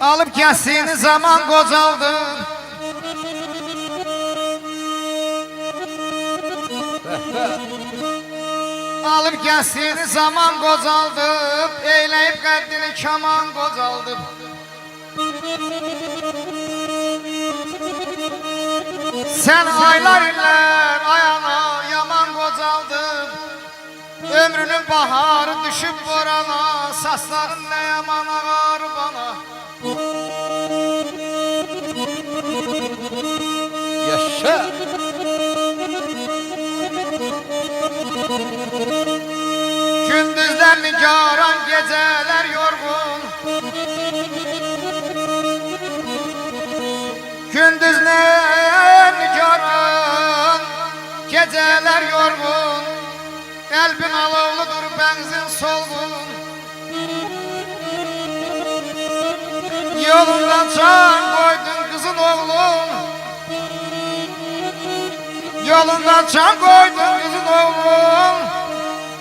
Alıp gelsin zaman qocaldı. Alıp gelsin zaman qocaldı. Eyleyip qəddini kaman qocaldı. Sen aylar iller ayağına yaman qocaldı. Ömrünün baharı düşüp borana, sasların ne yaman ağar bana. Yaşa. Gündüzler nigaran, geceler yorgun. Gündüzler nigaran, geceler yorgun. Kalbin alovludur, benzin solgun. Yolundan can koydun kızın oğlum. Yolundan can koydun kızın oğlum.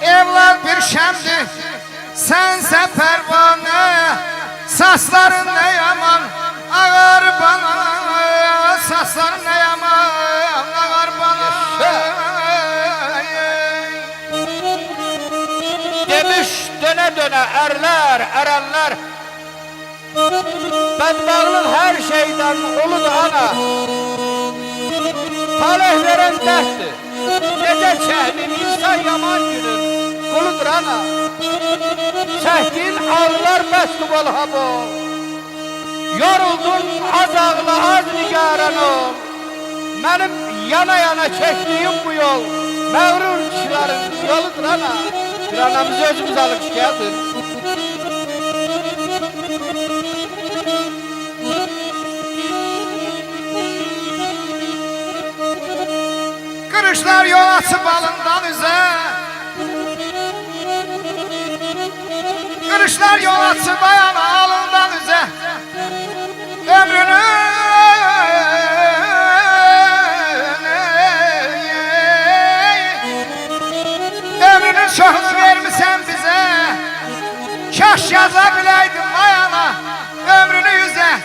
Evlat bir şemdi, sense pervane. Sasların ne yaman ağır bana. Sasların ne yaman ağır bana. Demiş döne döne erler, erenler. Bedbağlık her şeyden uludur ana. Talih veren derttir. Gece çehmin insan yaman günün kuludur ana. Çektiğin ağlar mestubal habo. Yoruldun az ağla az nigaran ol. Benim yana yana çektiğim bu yol mağrur kişilerin yoludur ana. Bir anamızı özümüz alıp geldik. Kırışlar yol açıp alından üze. Kırışlar yol açıp ayağına alından üze. Ömrünü çoğunu vermişsen bize. Kaş yazabileydim ayağına ömrünü yüze.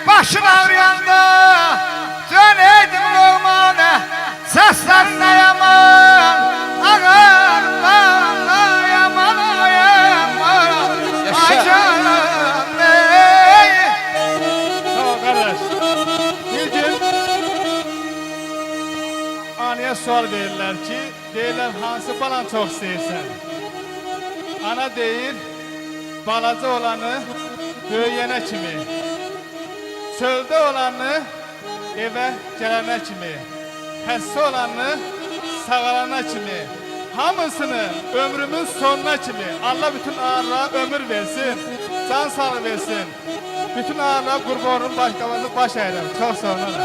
Başın ağrıyanda döneydim loğmane. Seslerin ne yaman ağır bana, yaman yaman. Ay canım ey. Tamam kardeş. Bir gün anaya sual verirler ki, deyirlər hansı balan çok sevsən? Ana deyir, balaca olanı böyüyene kimi, çölde olanı eve gelene kimi, həssə olanı sağalana kimi, hamısını ömrümün sonuna kimi Allah bütün ağırlığa ömür versin, can sağlığı versin. Bütün ağırlığa qurbanın başqalarını baş əyirəm. Çox sağ olun.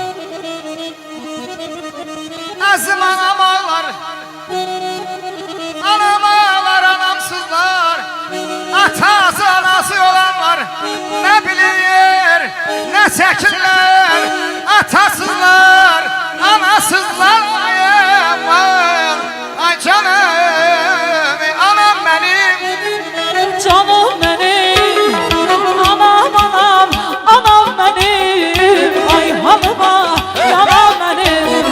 Azım anam ağlar, anam ağlar, anamsızlar. Atası anası olanlar ne bilir ne çekirler. Atasızlar, anasızlar. Ay canım, anam benim. Canım benim, anam anam, anam benim. Ay hanıma, yanam benim.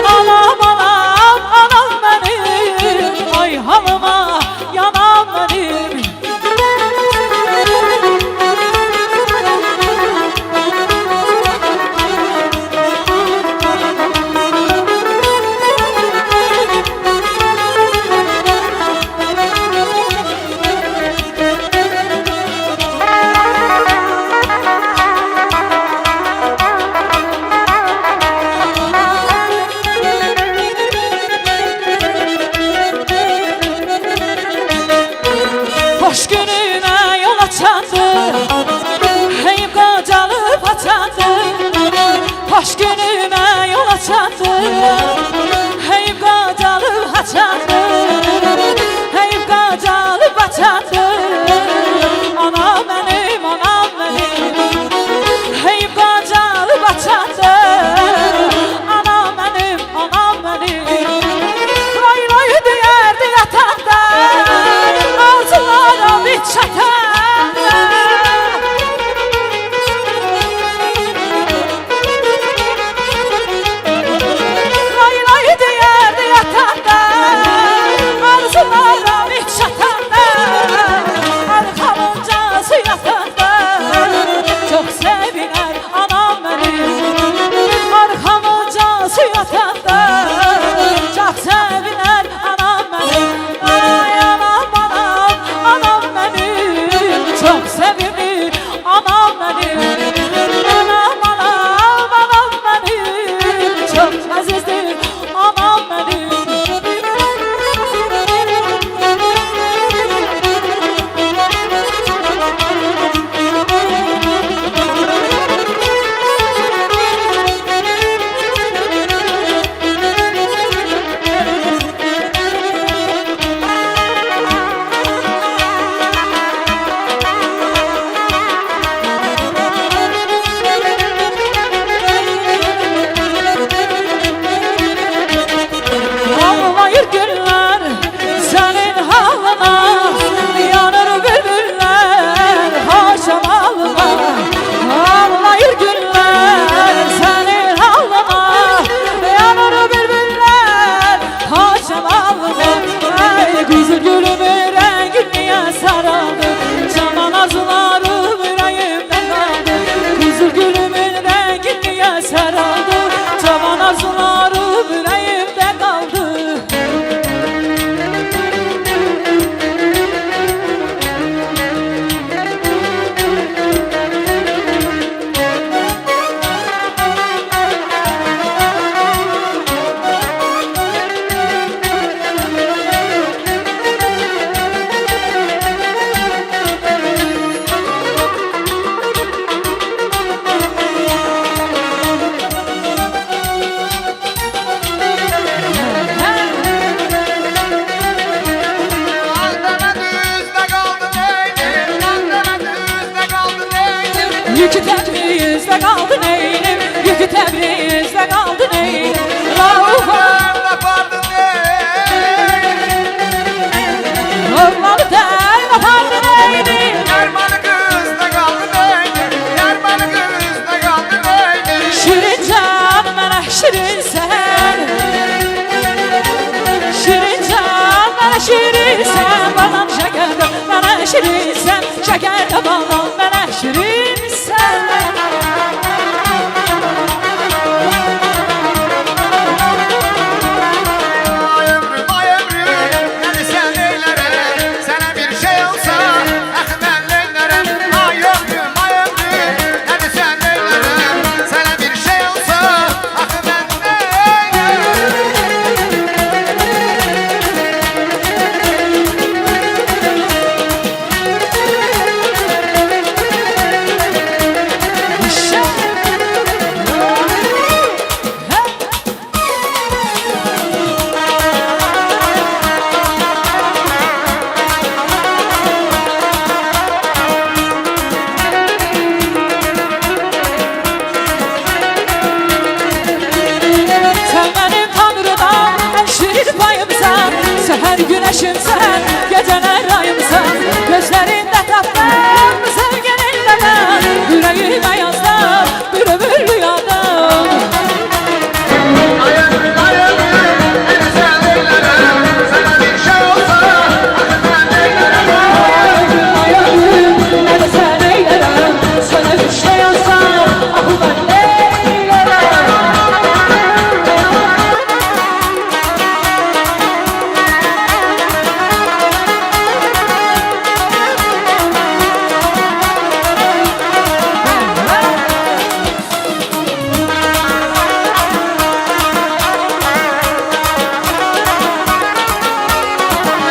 Anam anam, anam benim. Ay hanıma, yanam benim. Hoş günüme yol açandı, hey kocalıp açandı. Hoş günüme yol açandı, hey kocalıp açandı. Hey kocalıp açandı, anam benim, anam benim. Hey kocalıp açandı, anam benim, anam benim. Lay lay diyerdi yatanda, ağzılara bir çatan. şirinsən, şəkərdə baldan mənə şirinsən. Ay ömrüm, hadi sen eylerim. Sana bir şey olsa, ah ben eylerim. Ay ömrüm, hadi sen eylerim. Sana bir şey olsa, ah ben Sen benim Tanrı'dan en şirin payımsan, seher güneşimsen, geceler ayımsan. Gözlerinde tatlım, sevgilinle ben, yüreğime yazdım bir ömür rüyadan. Ay ömrüm, hadi sen eylerim. Sana bir şey olsa, ah ben eylerim. Ay ömrüm, ne de sen eylerim, sana bir şey olsa, ah ben eylerim.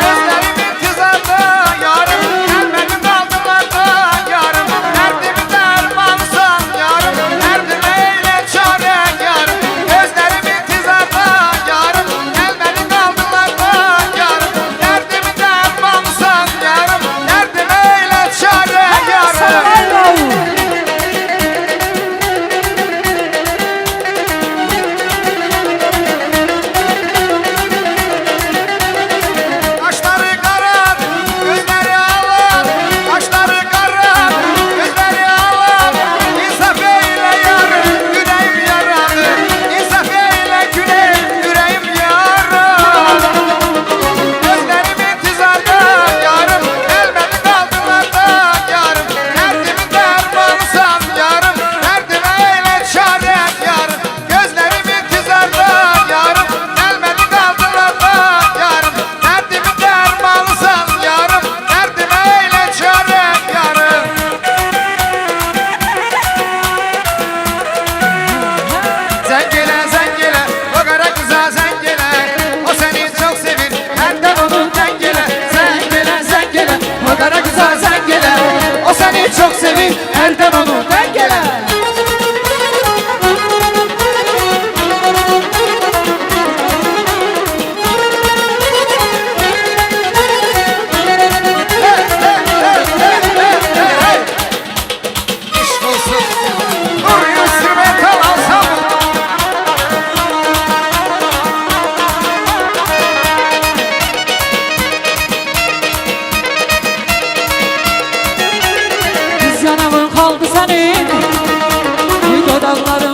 Gözlerim intizarda yarım, gelmedin aldılarda yarım. Derdimi dermansan yarım, derdime eyle çare yarım. Gözlerim intizarda yarım, gelmedin aldılarda yarım. Derdimi dermansan yarım, derdime eyle çare yarım. Kaşları kara, gözleri alan. Kaşları kara, gözleri alan. İnsaf eyle yarım, yüreğim yaralı. İnsaf eyle yüreğim yaralı. Gözlerim intizarda yarım, gelmedi kaldılarda yarım. Derdimi dermansan yarım, derdime eyle çare yarım. Gözlerim intizarda yarım, gelmedi kaldılarda yarım. Derdimi dermansan yarım, derdime eyle çare yarım. Zengile zengile, o kara kıza zengile. O seni çok sevir, benden onun dengile. Zengile zengile, o kara kıza zengile. O seni çok sevir, benden onun dengile. İş olsun, dur yüzüme kalasam. Biz yanavın kaldı senin, dudakların